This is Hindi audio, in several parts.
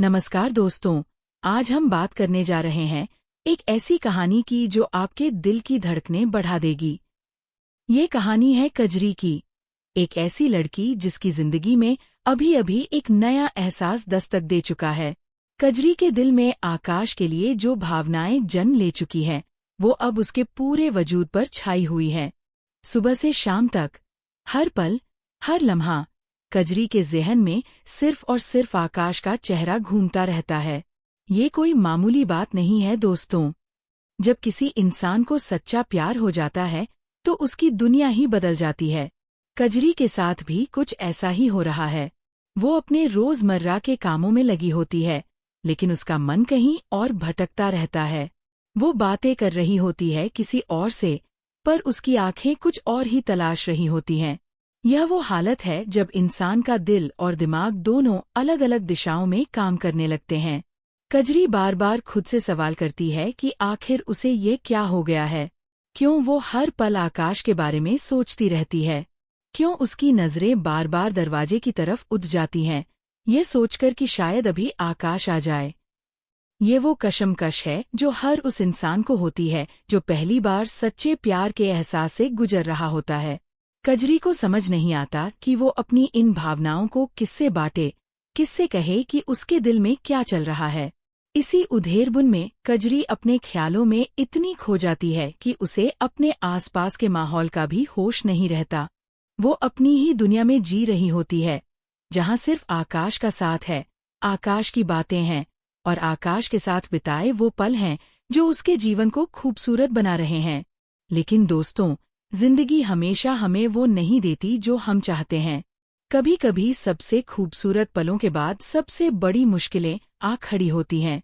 नमस्कार दोस्तों, आज हम बात करने जा रहे हैं एक ऐसी कहानी की जो आपके दिल की धड़कनें बढ़ा देगी। ये कहानी है कजरी की, एक ऐसी लड़की जिसकी जिंदगी में अभी अभी एक नया एहसास दस्तक दे चुका है। कजरी के दिल में आकाश के लिए जो भावनाएं जन्म ले चुकी हैं, वो अब उसके पूरे वजूद पर छाई हुई है। सुबह से शाम तक, हर पल, हर लम्हा, कजरी के ज़हन में सिर्फ और सिर्फ आकाश का चेहरा घूमता रहता है। ये कोई मामूली बात नहीं है दोस्तों। जब किसी इंसान को सच्चा प्यार हो जाता है तो उसकी दुनिया ही बदल जाती है। कजरी के साथ भी कुछ ऐसा ही हो रहा है। वो अपने रोजमर्रा के कामों में लगी होती है, लेकिन उसका मन कहीं और भटकता रहता है। वो बातें कर रही होती है किसी और से, पर उसकी आंखें कुछ और ही तलाश रही होती हैं। यह वो हालत है जब इंसान का दिल और दिमाग दोनों अलग अलग दिशाओं में काम करने लगते हैं। कजरी बार बार खुद से सवाल करती है कि आखिर उसे ये क्या हो गया है। क्यों वो हर पल आकाश के बारे में सोचती रहती है? क्यों उसकी नज़रें बार बार दरवाजे की तरफ उठ जाती हैं, ये सोचकर कि शायद अभी आकाश आ जाए। ये वो कशमकश है जो हर उस इंसान को होती है जो पहली बार सच्चे प्यार के एहसास से गुजर रहा होता है। कजरी को समझ नहीं आता कि वो अपनी इन भावनाओं को किससे बांटे, किससे कहे कि उसके दिल में क्या चल रहा है। इसी उधेड़बुन में कजरी अपने ख्यालों में इतनी खो जाती है कि उसे अपने आसपास के माहौल का भी होश नहीं रहता। वो अपनी ही दुनिया में जी रही होती है, जहाँ सिर्फ आकाश का साथ है, आकाश की बातें हैं और आकाश के साथ बिताए वो पल हैं जो उसके जीवन को खूबसूरत बना रहे हैं। लेकिन दोस्तों, जिंदगी हमेशा हमें वो नहीं देती जो हम चाहते हैं। कभी कभी सबसे खूबसूरत पलों के बाद सबसे बड़ी मुश्किलें आ खड़ी होती हैं।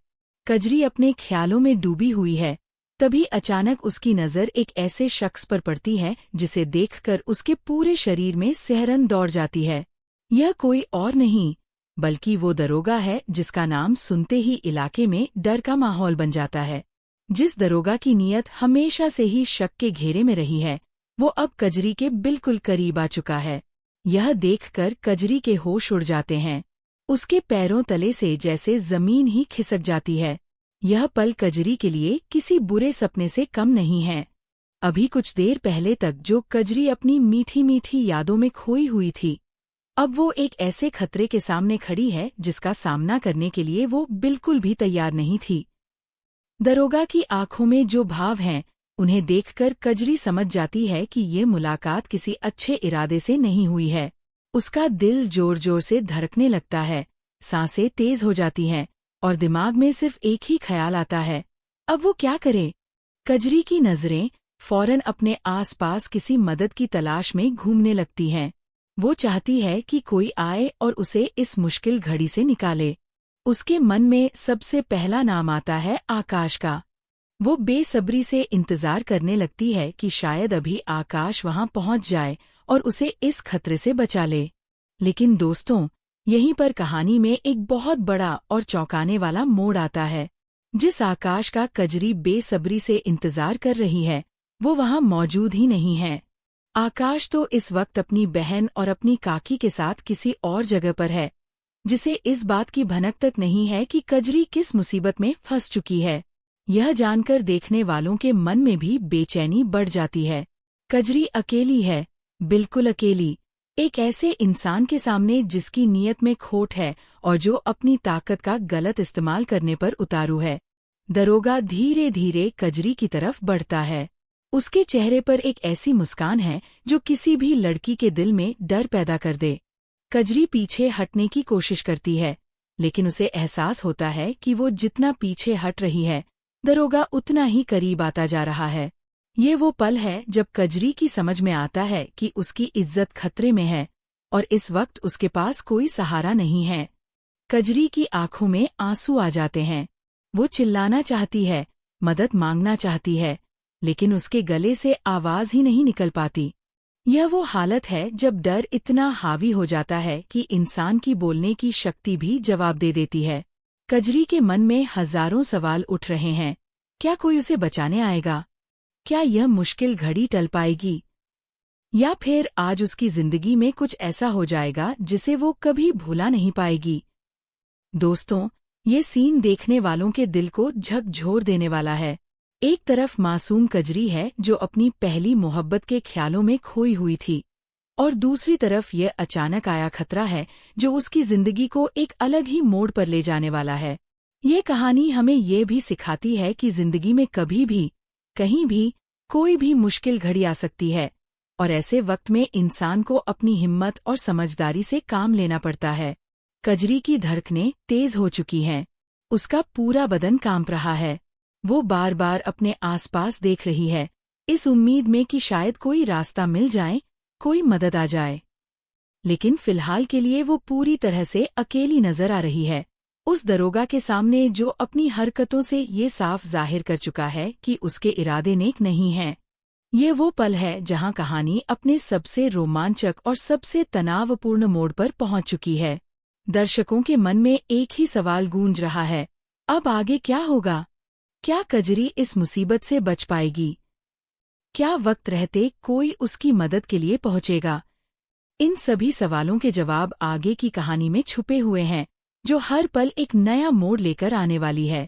कजरी अपने ख्यालों में डूबी हुई है, तभी अचानक उसकी नज़र एक ऐसे शख्स पर पड़ती है जिसे देखकर उसके पूरे शरीर में सिहरन दौड़ जाती है। यह कोई और नहीं बल्कि वो दरोगा है जिसका नाम सुनते ही इलाके में डर का माहौल बन जाता है। जिस दरोगा की नीयत हमेशा से ही शक के घेरे में रही है, वो अब कजरी के बिल्कुल करीब आ चुका है। यह देखकर कजरी के होश उड़ जाते हैं। उसके पैरों तले से जैसे जमीन ही खिसक जाती है। यह पल कजरी के लिए किसी बुरे सपने से कम नहीं है। अभी कुछ देर पहले तक जो कजरी अपनी मीठी मीठी यादों में खोई हुई थी, अब वो एक ऐसे खतरे के सामने खड़ी है जिसका सामना करने के लिए वो बिल्कुल भी तैयार नहीं थी। दरोगा की आंखों में जो भाव हैं, उन्हें देखकर कजरी समझ जाती है कि ये मुलाकात किसी अच्छे इरादे से नहीं हुई है। उसका दिल जोर जोर से धड़कने लगता है, सांसें तेज हो जाती हैं और दिमाग में सिर्फ एक ही ख्याल आता है, अब वो क्या करे। कजरी की नज़रें फौरन अपने आसपास किसी मदद की तलाश में घूमने लगती हैं। वो चाहती है कि कोई आए और उसे इस मुश्किल घड़ी से निकाले। उसके मन में सबसे पहला नाम आता है आकाश का। वो बेसब्री से इंतजार करने लगती है कि शायद अभी आकाश वहां पहुंच जाए और उसे इस खतरे से बचा ले। लेकिन दोस्तों, यहीं पर कहानी में एक बहुत बड़ा और चौंकाने वाला मोड़ आता है। जिस आकाश का कजरी बेसब्री से इंतजार कर रही है, वो वहां मौजूद ही नहीं है। आकाश तो इस वक्त अपनी बहन और अपनी काकी के साथ किसी और जगह पर है, जिसे इस बात की भनक तक नहीं है कि कजरी किस मुसीबत में फंस चुकी है। यह जानकर देखने वालों के मन में भी बेचैनी बढ़ जाती है। कजरी अकेली है, बिल्कुल अकेली, एक ऐसे इंसान के सामने जिसकी नीयत में खोट है और जो अपनी ताकत का गलत इस्तेमाल करने पर उतारू है। दरोगा धीरे धीरे कजरी की तरफ बढ़ता है। उसके चेहरे पर एक ऐसी मुस्कान है जो किसी भी लड़की के दिल में डर पैदा कर दे। कजरी पीछे हटने की कोशिश करती है, लेकिन उसे एहसास होता है कि वो जितना पीछे हट रही है, दरोगा उतना ही करीब आता जा रहा है। ये वो पल है जब कजरी की समझ में आता है कि उसकी इज्जत खतरे में है और इस वक्त उसके पास कोई सहारा नहीं है। कजरी की आंखों में आंसू आ जाते हैं। वो चिल्लाना चाहती है, मदद मांगना चाहती है, लेकिन उसके गले से आवाज ही नहीं निकल पाती। यह वो हालत है जब डर इतना हावी हो जाता है कि इंसान की बोलने की शक्ति भी जवाब दे देती है। कजरी के मन में हजारों सवाल उठ रहे हैं। क्या कोई उसे बचाने आएगा? क्या यह मुश्किल घड़ी टल पाएगी? या फिर आज उसकी जिंदगी में कुछ ऐसा हो जाएगा जिसे वो कभी भूला नहीं पाएगी? दोस्तों, ये सीन देखने वालों के दिल को झकझोर देने वाला है। एक तरफ मासूम कजरी है जो अपनी पहली मोहब्बत के ख्यालों में खोई हुई थी, और दूसरी तरफ यह अचानक आया खतरा है जो उसकी जिंदगी को एक अलग ही मोड़ पर ले जाने वाला है। ये कहानी हमें ये भी सिखाती है कि जिंदगी में कभी भी, कहीं भी, कोई भी मुश्किल घड़ी आ सकती है, और ऐसे वक्त में इंसान को अपनी हिम्मत और समझदारी से काम लेना पड़ता है। कजरी की धड़कनें तेज हो चुकी हैं। उसका पूरा बदन कांप रहा है। वो बार बार अपने आसपास देख रही है, इस उम्मीद में कि शायद कोई रास्ता मिल जाए, कोई मदद आ जाए। लेकिन फिलहाल के लिए वो पूरी तरह से अकेली नजर आ रही है। उस दरोगा के सामने जो अपनी हरकतों से ये साफ जाहिर कर चुका है कि उसके इरादे नेक नहीं हैं। ये वो पल है जहां कहानी अपने सबसे रोमांचक और सबसे तनावपूर्ण मोड़ पर पहुंच चुकी है। दर्शकों के मन में एक ही सवाल गूंज रहा है, अब आगे क्या होगा? क्या कजरी इस मुसीबत से बच पाएगी? क्या वक्त रहते कोई उसकी मदद के लिए पहुंचेगा? इन सभी सवालों के जवाब आगे की कहानी में छुपे हुए हैं, जो हर पल एक नया मोड़ लेकर आने वाली है।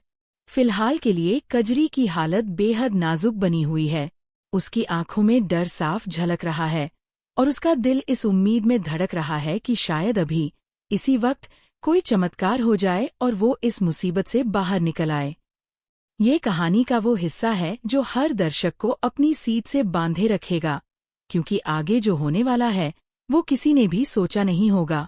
फिलहाल के लिए कजरी की हालत बेहद नाजुक बनी हुई है। उसकी आंखों में डर साफ झलक रहा है, और उसका दिल इस उम्मीद में धड़क रहा है कि शायद अभी, इसी वक्त, कोई चमत्कार हो जाए और वो इस मुसीबत से बाहर निकल आए। ये कहानी का वो हिस्सा है जो हर दर्शक को अपनी सीट से बांधे रखेगा, क्योंकि आगे जो होने वाला है वो किसी ने भी सोचा नहीं होगा।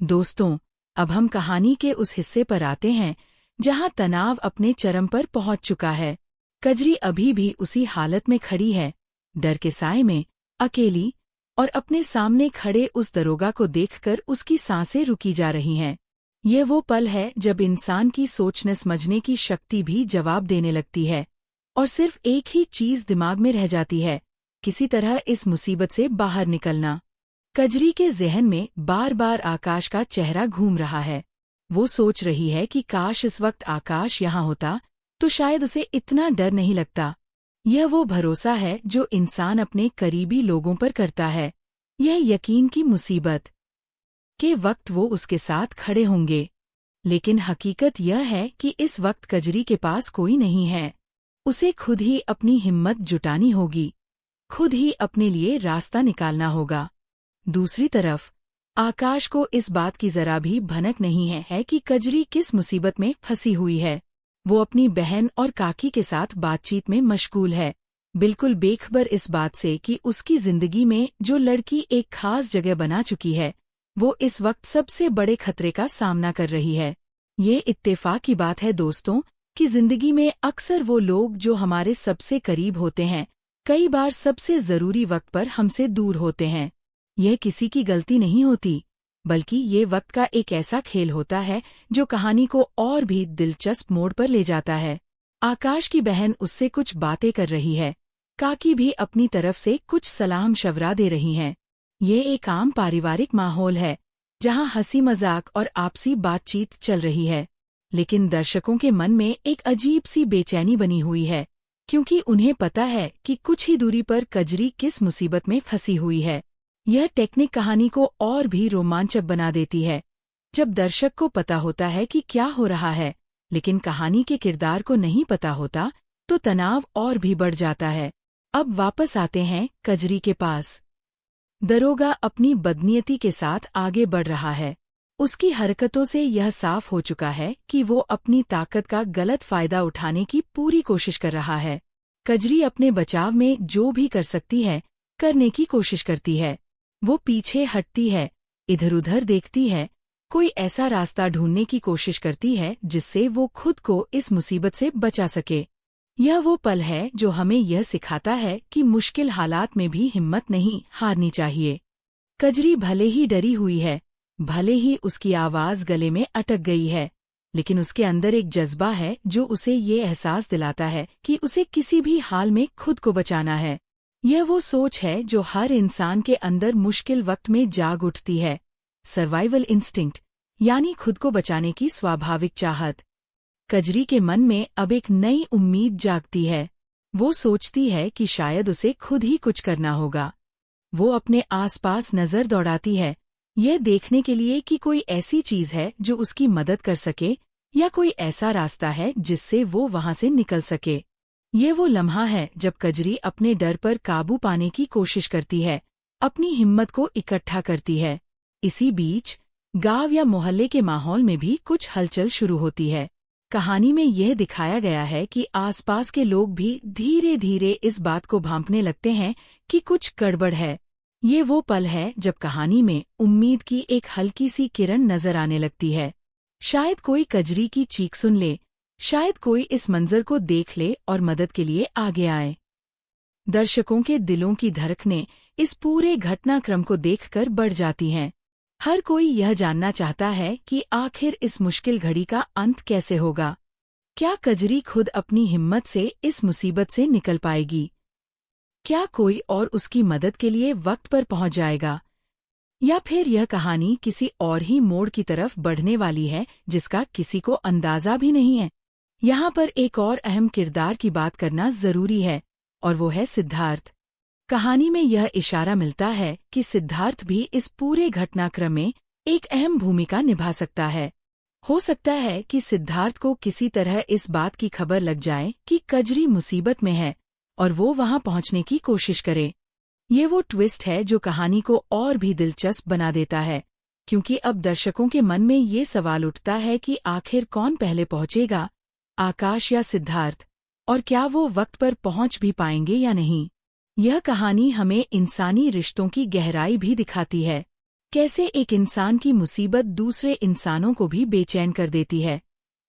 दोस्तों, अब हम कहानी के उस हिस्से पर आते हैं जहां तनाव अपने चरम पर पहुंच चुका है। कजरी अभी भी उसी हालत में खड़ी है, डर के साए में, अकेली, और अपने सामने खड़े उस दरोगा को देखकर उसकी सांसें रुकी जा रही हैं। ये वो पल है जब इंसान की सोचने समझने की शक्ति भी जवाब देने लगती है, और सिर्फ एक ही चीज दिमाग में रह जाती है, किसी तरह इस मुसीबत से बाहर निकलना। कजरी के जहन में बार बार आकाश का चेहरा घूम रहा है। वो सोच रही है कि काश इस वक्त आकाश यहाँ होता तो शायद उसे इतना डर नहीं लगता। यह वो भरोसा है जो इंसान अपने करीबी लोगों पर करता है, यह यकीन की मुसीबत के वक्त वो उसके साथ खड़े होंगे। लेकिन हकीकत यह है कि इस वक्त कजरी के पास कोई नहीं है। उसे खुद ही अपनी हिम्मत जुटानी होगी, खुद ही अपने लिए रास्ता निकालना होगा। दूसरी तरफ आकाश को इस बात की जरा भी भनक नहीं है कि कजरी किस मुसीबत में फंसी हुई है। वो अपनी बहन और काकी के साथ बातचीत में मशगूल है, बिल्कुल बेखबर इस बात से कि उसकी जिंदगी में जो लड़की एक खास जगह बना चुकी है, वो इस वक्त सबसे बड़े खतरे का सामना कर रही है। ये इत्तेफाक की बात है दोस्तों कि जिंदगी में अक्सर वो लोग जो हमारे सबसे करीब होते हैं, कई बार सबसे जरूरी वक्त पर हमसे दूर होते हैं। यह किसी की गलती नहीं होती, बल्कि ये वक्त का एक ऐसा खेल होता है जो कहानी को और भी दिलचस्प मोड़ पर ले जाता है। आकाश की बहन उससे कुछ बातें कर रही है, काकी भी अपनी तरफ से कुछ सलाम शवरा दे रही हैं। ये एक आम पारिवारिक माहौल है जहां हंसी मजाक और आपसी बातचीत चल रही है, लेकिन दर्शकों के मन में एक अजीब सी बेचैनी बनी हुई है, क्योंकि उन्हें पता है कि कुछ ही दूरी पर कजरी किस मुसीबत में फंसी हुई है। यह टेक्निक कहानी को और भी रोमांचक बना देती है। जब दर्शक को पता होता है कि क्या हो रहा है, लेकिन कहानी के किरदार को नहीं पता होता, तो तनाव और भी बढ़ जाता है। अब वापस आते हैं कजरी के पास। दरोगा अपनी बदनीयती के साथ आगे बढ़ रहा है। उसकी हरकतों से यह साफ हो चुका है कि वो अपनी ताकत का गलत फायदा उठाने की पूरी कोशिश कर रहा है। कजरी अपने बचाव में जो भी कर सकती है, करने की कोशिश करती है। वो पीछे हटती है, इधर-उधर देखती है, कोई ऐसा रास्ता ढूंढने की कोशिश करती है जिससे वो खुद को इस मुसीबत से बचा सके। यह वो पल है जो हमें यह सिखाता है कि मुश्किल हालात में भी हिम्मत नहीं हारनी चाहिए। कजरी भले ही डरी हुई है, भले ही उसकी आवाज गले में अटक गई है, लेकिन उसके अंदर एक जज्बा है जो उसे ये एहसास दिलाता है कि उसे किसी भी हाल में खुद को बचाना है। यह वो सोच है जो हर इंसान के अंदर मुश्किल वक्त में जाग उठती है, सर्वाइवल इंस्टिंक्ट, यानी खुद को बचाने की स्वाभाविक चाहत। कजरी के मन में अब एक नई उम्मीद जागती है। वो सोचती है कि शायद उसे खुद ही कुछ करना होगा। वो अपने आसपास नजर दौड़ाती है, यह देखने के लिए कि कोई ऐसी चीज है जो उसकी मदद कर सके, या कोई ऐसा रास्ता है जिससे वो वहां से निकल सके। ये वो लम्हा है जब कजरी अपने डर पर काबू पाने की कोशिश करती है, अपनी हिम्मत को इकट्ठा करती है। इसी बीच गांव या मोहल्ले के माहौल में भी कुछ हलचल शुरू होती है। कहानी में यह दिखाया गया है कि आसपास के लोग भी धीरे धीरे इस बात को भांपने लगते हैं कि कुछ गड़बड़ है। ये वो पल है जब कहानी में उम्मीद की एक हल्की सी किरण नजर आने लगती है। शायद कोई कजरी की चीख सुन ले, शायद कोई इस मंजर को देख ले और मदद के लिए आगे आए। दर्शकों के दिलों की धड़कनें इस पूरे घटनाक्रम को देखकर बढ़ जाती हैं। हर कोई यह जानना चाहता है कि आखिर इस मुश्किल घड़ी का अंत कैसे होगा। क्या कजरी खुद अपनी हिम्मत से इस मुसीबत से निकल पाएगी? क्या कोई और उसकी मदद के लिए वक्त पर पहुंच जाएगा? या फिर यह कहानी किसी और ही मोड़ की तरफ बढ़ने वाली है जिसका किसी को अंदाजा भी नहीं है? यहाँ पर एक और अहम किरदार की बात करना जरूरी है, और वो है सिद्धार्थ। कहानी में यह इशारा मिलता है कि सिद्धार्थ भी इस पूरे घटनाक्रम में एक अहम भूमिका निभा सकता है। हो सकता है कि सिद्धार्थ को किसी तरह इस बात की खबर लग जाए कि कजरी मुसीबत में है और वो वहां पहुंचने की कोशिश करे। ये वो ट्विस्ट है जो कहानी को और भी दिलचस्प बना देता है, क्योंकि अब दर्शकों के मन में ये सवाल उठता है कि आखिर कौन पहले पहुंचेगा, आकाश या सिद्धार्थ, और क्या वो वक्त पर पहुंच भी पाएंगे या नहीं। यह कहानी हमें इंसानी रिश्तों की गहराई भी दिखाती है। कैसे एक इंसान की मुसीबत दूसरे इंसानों को भी बेचैन कर देती है।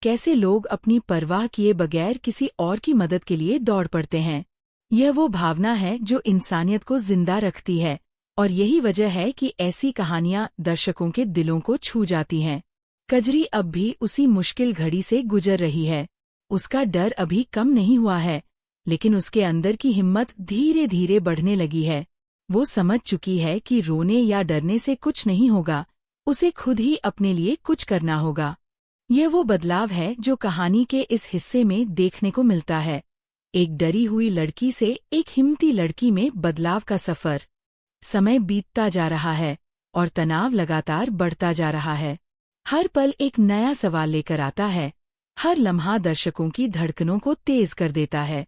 कैसे लोग अपनी परवाह किए बगैर किसी और की मदद के लिए दौड़ पड़ते हैं। यह वो भावना है जो इंसानियत को जिंदा रखती है, और यही वजह है कि ऐसी कहानियां दर्शकों के दिलों को छू जाती हैं। कजरी अब भी उसी मुश्किल घड़ी से गुजर रही है। उसका डर अभी कम नहीं हुआ है, लेकिन उसके अंदर की हिम्मत धीरे धीरे बढ़ने लगी है। वो समझ चुकी है कि रोने या डरने से कुछ नहीं होगा, उसे खुद ही अपने लिए कुछ करना होगा। यह वो बदलाव है जो कहानी के इस हिस्से में देखने को मिलता है। एक डरी हुई लड़की से एक हिम्मती लड़की में बदलाव का सफर। समय बीतता जा रहा है और तनाव लगातार बढ़ता जा रहा है। हर पल एक नया सवाल लेकर आता है। हर लम्हा दर्शकों की धड़कनों को तेज कर देता है।